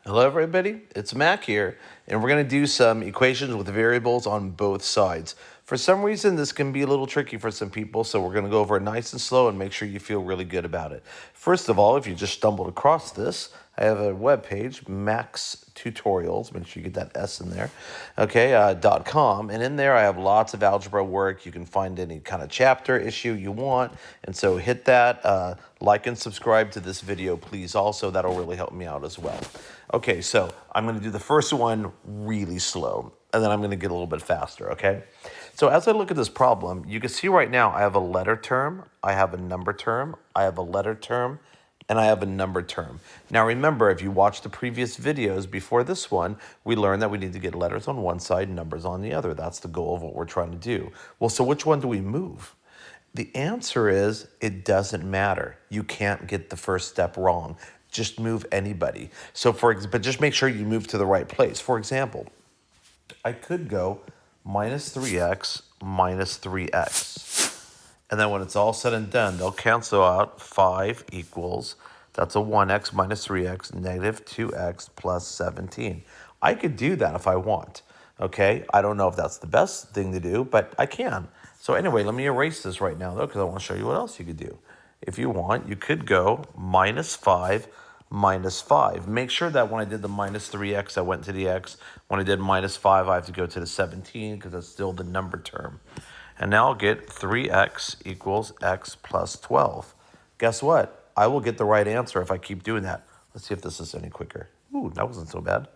Hello everybody, it's Mac here, and we're going to do some equations with variables on both sides. For some reason, this can be a little tricky for some people, so we're going to go over it nice and slow and make sure you feel really good about it. First of all, if you just stumbled across this, I have a web page, Max Tutorials, make sure you get that S in there, okay, .com, and in there I have lots of algebra work. You can find any kind of chapter issue you want, and so hit that, like and subscribe to this video, please. Also, that'll really help me out as well. Okay, so I'm going to do the first one really slow, and then I'm going to get a little bit faster, okay? So as I look at this problem, you can see right now I have a letter term, I have a number term, I have a letter term, and I have a number term. Now remember, if you watched the previous videos before this one, we learned that we need to get letters on one side, numbers on the other. That's the goal of what we're trying to do. Well, so which one do we move? The answer is it doesn't matter. You can't get the first step wrong. Just move anybody. But just make sure you move to the right place. For example, I could go minus 3x minus 3x. And then when it's all said and done, they'll cancel out. 5 equals, that's a 1x minus 3x, negative 2x plus 17. I could do that if I want, okay? I don't know if that's the best thing to do, but I can. So anyway, let me erase this right now, though, because I want to show you what else you could do. If you want, you could go minus 5 minus 5. Make sure that when I did the minus 3x, I went to the x. When I did minus 5, I have to go to the 17 because that's still the number term. And now I'll get 3x equals x plus 12. Guess what? I will get the right answer if I keep doing that. Let's see if this is any quicker. Ooh, that wasn't so bad.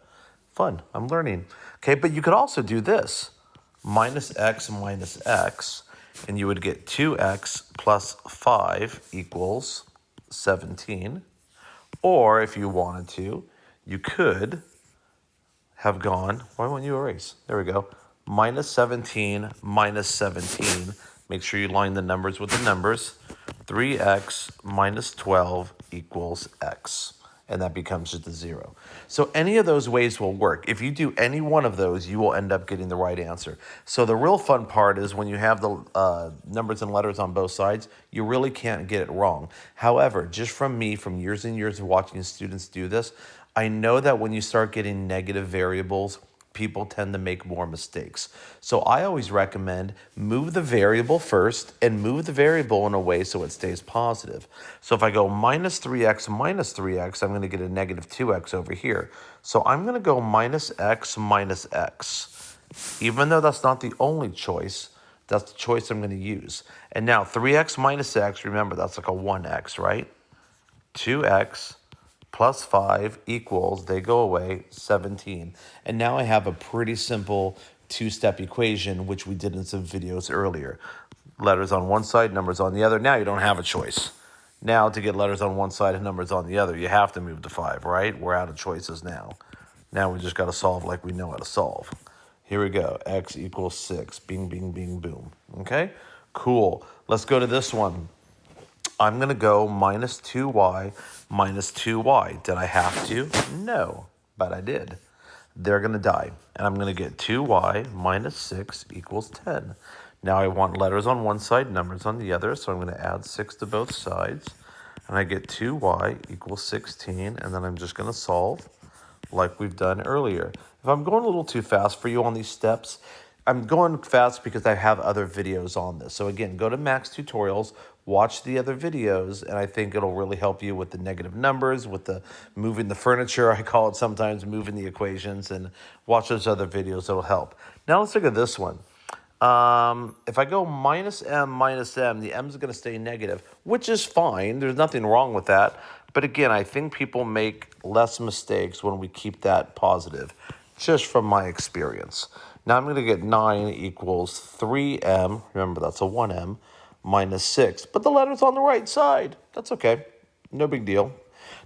Fun. I'm learning. Okay, but you could also do this. Minus x, and you would get 2x plus 5 equals 17. Or if you wanted to, you could have gone, why won't you erase? There we go. Minus 17 minus 17. Make sure you line the numbers with the numbers. 3x minus 12 equals x. And that becomes just a 0. So any of those ways will work. If you do any one of those, you will end up getting the right answer. So the real fun part is when you have the numbers and letters on both sides, you really can't get it wrong. However, just from me, from years and years of watching students do this, I know that when you start getting negative variables, people tend to make more mistakes. So I always recommend move the variable first and move the variable in a way so it stays positive. So if I go minus 3x, I'm going to get a negative 2x over here. So I'm going to go minus x. Even though that's not the only choice, that's the choice I'm going to use. And now 3x minus x, remember that's like a 1x, right? 2x plus 5 equals, they go away, 17. And now I have a pretty simple two-step equation, which we did in some videos earlier. Letters on one side, numbers on the other. Now you don't have a choice. Now to get letters on one side and numbers on the other, you have to move to 5, right? We're out of choices now. Now we just got to solve like we know how to solve. Here we go, x equals 6, bing, bing, bing, boom. Okay, cool. Let's go to this one. I'm going to go minus 2y minus 2y. Did I have to? No, but I did. They're going to die. And I'm going to get 2y minus 6 equals 10. Now I want letters on one side, numbers on the other, so I'm going to add 6 to both sides. And I get 2y equals 16, and then I'm just going to solve like we've done earlier. If I'm going a little too fast for you on these steps, I'm going fast because I have other videos on this. So again, go to Max Tutorials, watch the other videos, and I think it'll really help you with the negative numbers, with the moving the furniture, I call it sometimes, moving the equations, and watch those other videos, it'll help. Now let's look at this one. If I go minus m, the m is going to stay negative, which is fine. There's nothing wrong with that. But again, I think people make less mistakes when we keep that positive, just from my experience. Now I'm going to get 9 equals 3m. Remember, that's a 1m minus 6. But the letter's on the right side. That's okay. No big deal.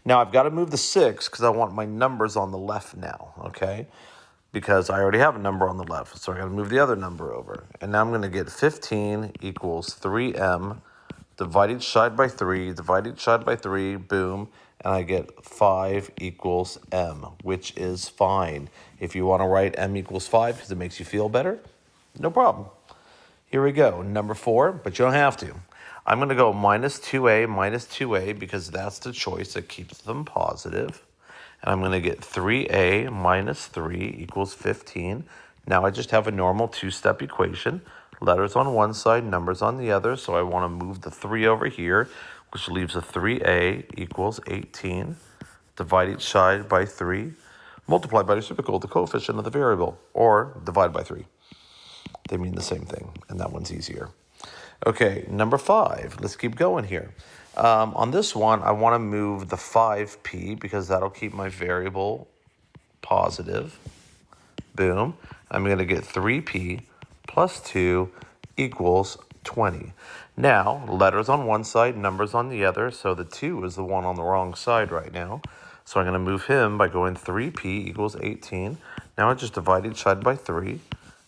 Now I've got to move the 6 because I want my numbers on the left now, okay? Because I already have a number on the left, so I got to move the other number over. And now I'm going to get 15 equals 3m divided side by 3, boom, and I get 5 equals m, which is fine. If you want to write m equals 5 because it makes you feel better, no problem. Here we go, number 4, but you don't have to. I'm going to go minus 2a because that's the choice that keeps them positive. And I'm going to get 3a minus 3 equals 15. Now I just have a normal two-step equation. Letters on one side, numbers on the other. So I want to move the 3 over here, which leaves a 3a equals 18. Divide each side by 3. Multiply by the reciprocal, the coefficient of the variable, or divide by 3. They mean the same thing, and that one's easier. Okay, number 5. Let's keep going here. On this one, I want to move the 5p because that'll keep my variable positive. Boom. I'm going to get 3p plus 2 equals 20. Now, letters on one side, numbers on the other, so the 2 is the one on the wrong side right now. So I'm going to move him by going 3p equals 18. Now I just divide each side by 3,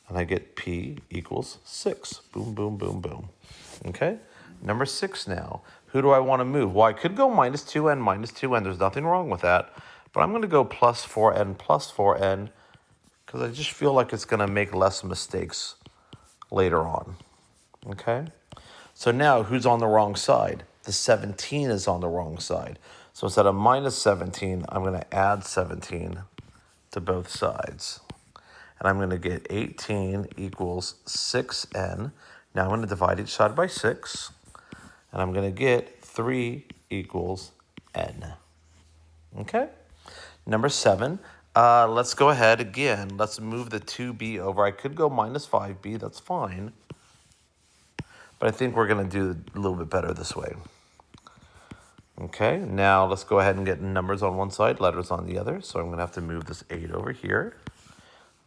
and I get p equals 6. Boom, boom, boom, boom. Okay? Number 6 now. Who do I want to move? Well, I could go minus 2n. There's nothing wrong with that. But I'm going to go plus 4n because I just feel like it's going to make less mistakes later on. Okay? So now, who's on the wrong side? The 17 is on the wrong side. So instead of minus 17, I'm going to add 17 to both sides. And I'm going to get 18 equals 6n. Now I'm going to divide each side by 6. And I'm going to get 3 equals n. Okay? Number 7. Let's go ahead again. Let's move the 2b over. I could go minus 5b. That's fine. But I think we're going to do a little bit better this way. Okay, now let's go ahead and get numbers on one side, letters on the other. So I'm going to have to move this 8 over here.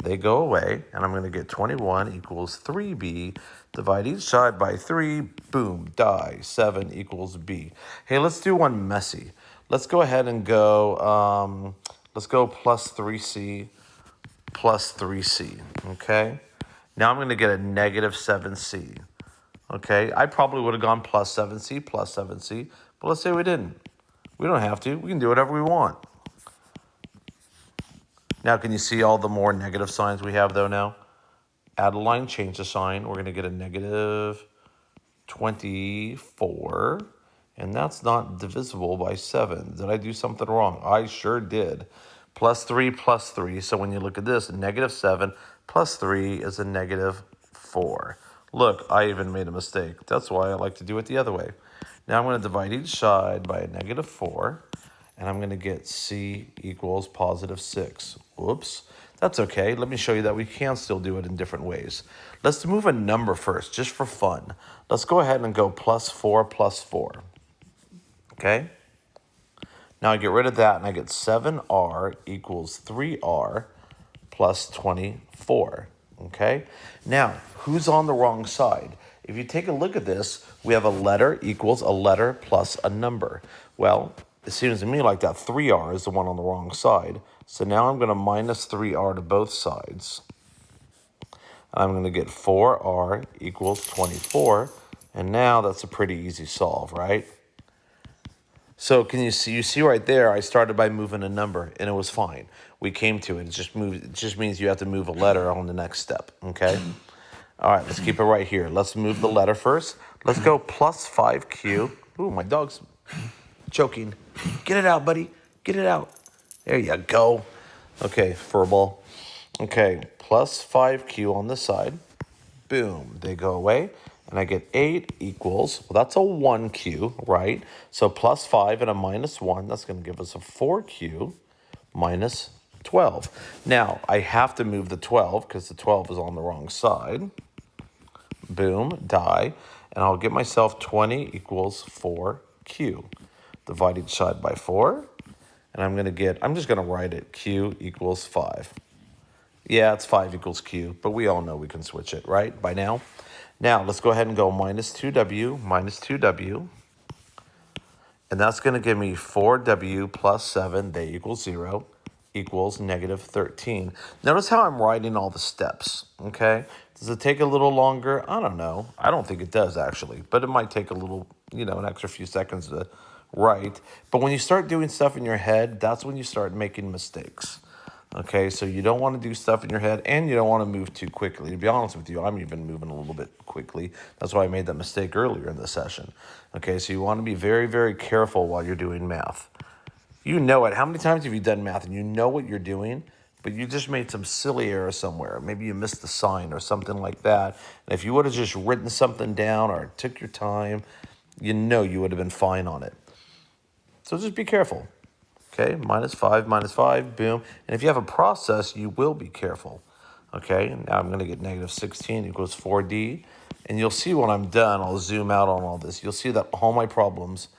They go away, and I'm going to get 21 equals 3b. Divide each side by 3. Boom, die. 7 equals b. Hey, let's do one messy. Let's go ahead and go, let's go plus 3c plus 3c, okay? Now I'm going to get a negative 7c. Okay, I probably would have gone plus 7c, but let's say we didn't. We don't have to. We can do whatever we want. Now, can you see all the more negative signs we have, though, now? Add a line, change the sign. We're going to get a negative 24, and that's not divisible by 7. Did I do something wrong? I sure did. Plus 3, so when you look at this, negative 7 plus 3 is a negative 4. Look, I even made a mistake. That's why I like to do it the other way. Now I'm going to divide each side by a negative 4, and I'm going to get c equals positive 6. Whoops. That's okay. Let me show you that we can still do it in different ways. Let's move a number first, just for fun. Let's go ahead and go plus 4. Okay? Now I get rid of that, and I get 7r equals 3r plus 24. Okay? Now, who's on the wrong side? If you take a look at this, we have a letter equals a letter plus a number. Well, it seems to me like that 3r is the one on the wrong side. So now I'm going to minus 3r to both sides. And I'm going to get 4r equals 24. And now that's a pretty easy solve, right? So can you see right there, I started by moving a number, and it was fine. We came to it. It just means you have to move a letter on the next step, okay? All right, let's keep it right here. Let's move the letter first. Let's go plus 5q. Ooh, my dog's choking. Get it out, buddy. Get it out. There you go. Okay, furball. Okay, plus 5q on this side. Boom, they go away. And I get 8 equals, well, that's a 1q, right? So plus 5 and a minus 1, that's going to give us a 4q minus 12. Now, I have to move the 12 because the 12 is on the wrong side. Boom, die. And I'll get myself 20 equals 4q. Divide each side by 4. And I'm just going to write it q equals 5. Yeah, it's 5 equals q, but we all know we can switch it, right, by now? Now, let's go ahead and go minus 2w. And that's going to give me 4w plus 7, they equal 0, equals negative 13. Notice how I'm writing all the steps, okay? Does it take a little longer? I don't know. I don't think it does, actually. But it might take a little, an extra few seconds to write. But when you start doing stuff in your head, that's when you start making mistakes. Okay, so you don't want to do stuff in your head, and you don't want to move too quickly. To be honest with you, I'm even moving a little bit quickly. That's why I made that mistake earlier in the session. Okay, so you want to be very, very careful while you're doing math. You know it. How many times have you done math and you know what you're doing, but you just made some silly error somewhere? Maybe you missed the sign or something like that. And if you would have just written something down or took your time, you know you would have been fine on it. So just be careful. Okay, minus 5, boom. And if you have a process, you will be careful. Okay, now I'm going to get negative 16 equals 4D. And you'll see when I'm done, I'll zoom out on all this. You'll see that all my problems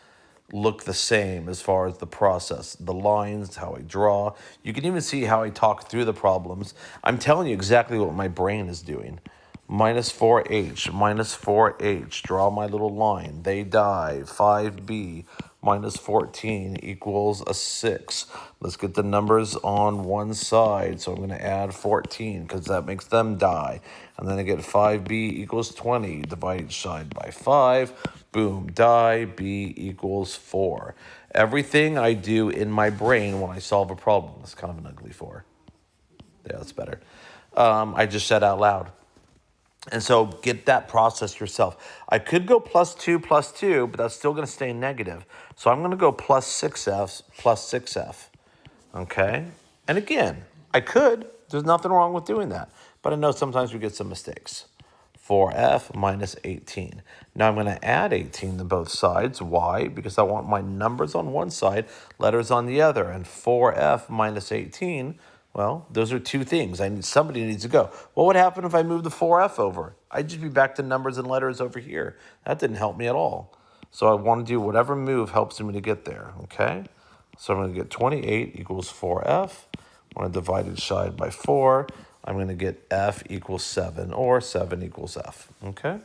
look the same as far as the process, the lines, how I draw. You can even see how I talk through the problems. I'm telling you exactly what my brain is doing. Minus 4h, draw my little line. They die, 5b, minus 14 equals a 6. Let's get the numbers on one side. So I'm going to add 14 because that makes them die. And then I get 5b equals 20. Divide each side by 5. Boom, die, b equals 4. Everything I do in my brain when I solve a problem, that's kind of an ugly 4. Yeah, that's better. I just said out loud. And so get that process yourself. I could go plus 2, but that's still going to stay negative. So I'm going to go plus 6f. Okay? And again, I could. There's nothing wrong with doing that. But I know sometimes we get some mistakes. 4f minus 18. Now I'm going to add 18 to both sides. Why? Because I want my numbers on one side, letters on the other. And 4f minus 18, well, those are two things. Somebody needs to go. What would happen if I moved the 4f over? I'd just be back to numbers and letters over here. That didn't help me at all. So I want to do whatever move helps me to get there, okay? So I'm going to get 28 equals 4f. I'm going to divide each side by 4. I'm going to get f equals 7 or 7 equals f, okay?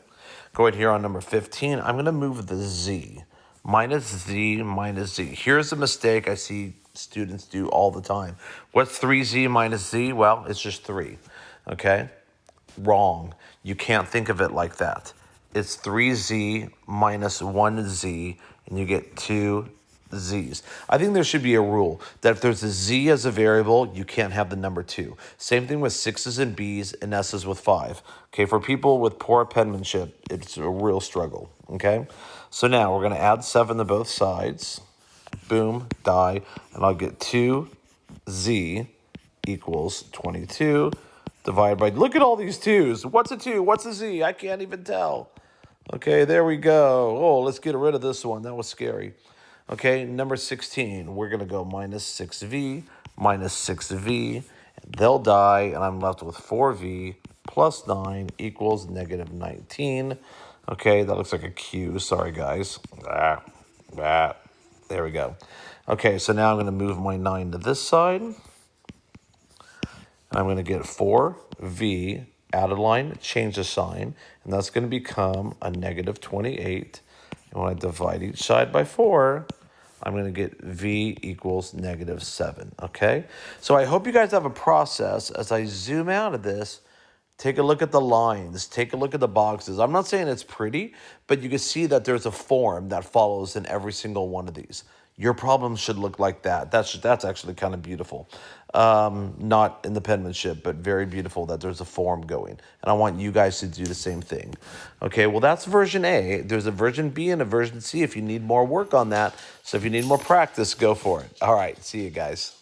Go ahead here on number 15. I'm going to move the z. Minus z minus z. Here's a mistake I see students do all the time. What's 3z minus z? Well, it's just 3, okay? Wrong. You can't think of it like that. It's 3z minus 1z, and you get 2 z's. I think there should be a rule that if there's a z as a variable, you can't have the number 2. Same thing with 6's and b's and s's with 5. Okay, for people with poor penmanship, it's a real struggle, okay? So now we're going to add 7 to both sides. Boom, die, and I'll get 2z equals 22 divided by, look at all these 2's. What's a 2? What's a z? I can't even tell. Okay, there we go. Oh, let's get rid of this one. That was scary. Okay, number 16, we're going to go minus 6v, and they'll die, and I'm left with 4v plus 9 equals negative 19. Okay, that looks like a Q. Sorry, guys. There we go. Okay, so now I'm going to move my 9 to this side. And I'm going to get 4v, add a line, change the sign, and that's going to become a negative 28. And when I divide each side by 4, I'm going to get v equals negative 7, okay? So I hope you guys have a process. As I zoom out of this, take a look at the lines. Take a look at the boxes. I'm not saying it's pretty, but you can see that there's a form that follows in every single one of these. Your problems should look like that. That's actually kind of beautiful. Not in the penmanship, but very beautiful that there's a form going. And I want you guys to do the same thing. Okay, well, that's version A. There's a version B and a version C if you need more work on that. So if you need more practice, go for it. All right, see you guys.